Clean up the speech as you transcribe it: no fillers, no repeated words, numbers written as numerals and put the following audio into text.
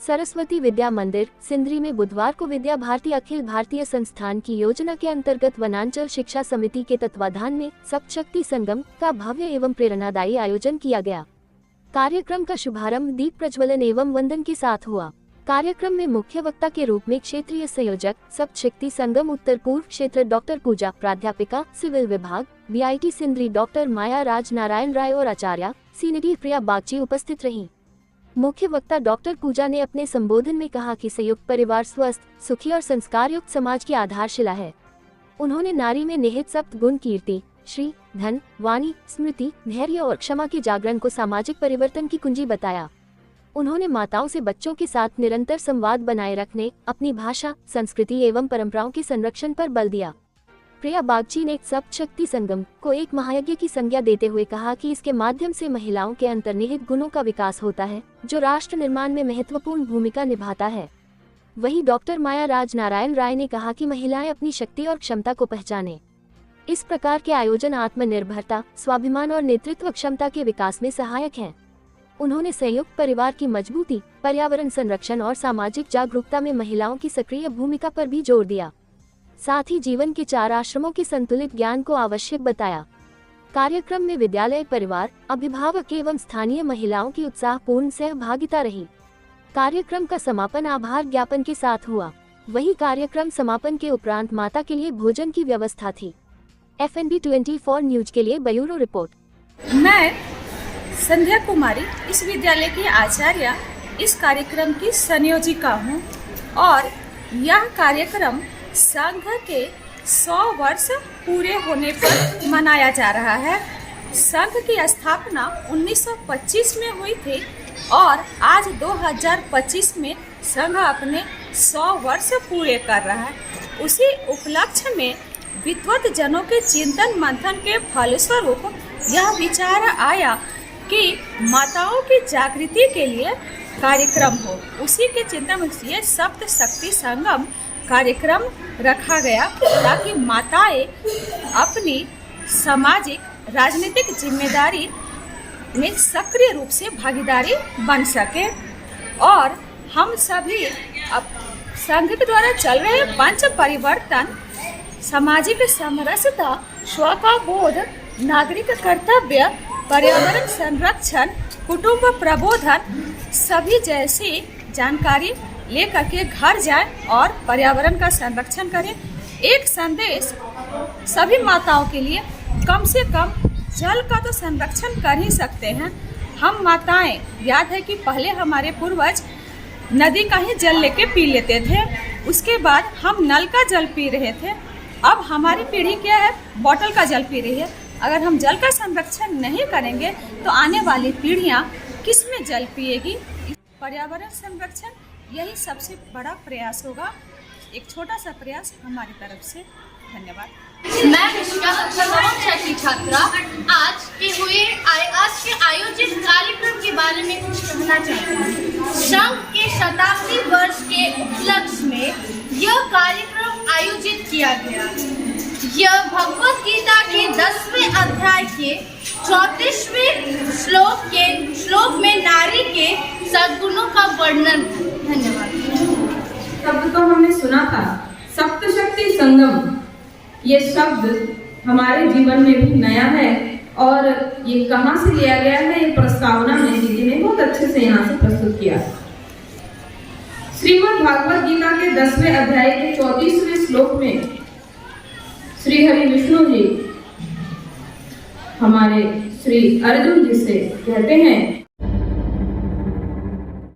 सरस्वती विद्या मंदिर सिंदरी में बुधवार को विद्या भारती अखिल भारतीय संस्थान की योजना के अंतर्गत वनांचल शिक्षा समिति के तत्वाधान में सप्तशक्ति संगम का भव्य एवं प्रेरणादायी आयोजन किया गया। कार्यक्रम का शुभारंभ दीप प्रज्वलन एवं वंदन के साथ हुआ। कार्यक्रम में मुख्य वक्ता के रूप में क्षेत्रीय संयोजक सप्तशक्ति संगम उत्तर पूर्व क्षेत्र डॉक्टर पूजा, प्राध्यापिका सिविल विभाग VIT सिंदरी डॉक्टर माया राज नारायण राय और आचार्य सीनियर प्रिया बागची उपस्थित रहीं। मुख्य वक्ता डॉक्टर पूजा ने अपने संबोधन में कहा कि संयुक्त परिवार स्वस्थ, सुखी और संस्कार युक्त समाज की आधारशिला है। उन्होंने नारी में निहित सप्त गुण कीर्ति, श्री, धन, वाणी, स्मृति, धैर्य और क्षमा के जागरण को सामाजिक परिवर्तन की कुंजी बताया। उन्होंने माताओं से बच्चों के साथ निरंतर संवाद बनाए रखने, अपनी भाषा, संस्कृति एवं परंपराओं के संरक्षण पर बल दिया। प्रिया बागची ने सप्तशक्ति संगम को एक महायज्ञ की संज्ञा देते हुए कहा कि इसके माध्यम से महिलाओं के अंतर्निहित गुणों का विकास होता है, जो राष्ट्र निर्माण में महत्वपूर्ण भूमिका निभाता है। वहीं डॉक्टर माया राज नारायण राय ने कहा कि महिलाएं अपनी शक्ति और क्षमता को पहचानें। इस प्रकार के आयोजन आत्मनिर्भरता, स्वाभिमान और नेतृत्व क्षमता के विकास में सहायक हैं। उन्होंने संयुक्त परिवार की मजबूती, पर्यावरण संरक्षण और सामाजिक जागरूकता में महिलाओं की सक्रिय भूमिका पर भी जोर दिया। साथ ही जीवन के 4 आश्रमों के संतुलित ज्ञान को आवश्यक बताया। कार्यक्रम में विद्यालय परिवार, अभिभावक एवं स्थानीय महिलाओं की उत्साहपूर्ण सहभागिता रही। कार्यक्रम का समापन आभार ज्ञापन के साथ हुआ। वहीं कार्यक्रम समापन के उपरांत माता के लिए भोजन की व्यवस्था थी। FNB 24 न्यूज के लिए ब्यूरो रिपोर्ट। मैं संध्या कुमारी इस विद्यालय की आचार्य इस कार्यक्रम की संयोजिका हूँ और यह कार्यक्रम संघ के 100 वर्ष पूरे होने पर मनाया जा रहा है। संघ की स्थापना 1925 में हुई थी और आज 2025 में संघ अपने 100 वर्ष पूरे कर रहा है। उसी उपलक्ष्य में विद्वत जनों के चिंतन मंथन के फलस्वरूप यह विचार आया कि माताओं की जागृति के लिए कार्यक्रम हो। उसी के चिंतन में ये सप्तशक्ति संगम कार्यक्रम रखा गया ताकि माताएं अपनी सामाजिक राजनीतिक जिम्मेदारी में सक्रिय रूप से भागीदारी बन सके और हम सभी अब संघ के द्वारा चल रहे पंच परिवर्तन, सामाजिक समरसता, स्व का बोध, नागरिक कर्तव्य, पर्यावरण संरक्षण, कुटुंब प्रबोधन सभी जैसी जानकारी लेकर के घर जाएं और पर्यावरण का संरक्षण करें। एक संदेश सभी माताओं के लिए, कम से कम जल का तो संरक्षण कर ही सकते हैं। हम माताएं, याद है कि पहले हमारे पूर्वज नदी का ही जल लेके पी लेते थे, उसके बाद हम नल का जल पी रहे थे। अब हमारी पीढ़ी क्या है, बॉटल का जल पी रही है। अगर हम जल का संरक्षण नहीं करेंगे तो आने वाली पीढ़ियां किसमें जल पिएगी। पर्यावरण संरक्षण यही सबसे बड़ा प्रयास होगा। एक छोटा सा प्रयास हमारी तरफ से। धन्यवाद। मैं विशिका कक्षा की छात्रा आज के आयोजित कार्यक्रम के बारे में कुछ कहना चाहती हूँ। संघ के शताब्दी वर्ष के उपलक्ष्य में यह कार्यक्रम आयोजित किया गया। यह भगवत गीता के 10वें अध्याय के 34वें श्लोक में नारी के सद्गुणों का वर्णन। धन्यवाद। शब्द तो हमने सुना था, सप्तशक्ति संगम। ये शब्द हमारे जीवन में भी नया है और ये कहाँ से लिया गया है, ये प्रस्तावना में दीदी ने बहुत अच्छे से यहाँ से प्रस्तुत किया। श्रीमद् भागवत गीता के 10वें अध्याय के 34वें श्लोक में श्री हरि विष्णु जी हमारे श्री अर्जुन जी से कहते हैं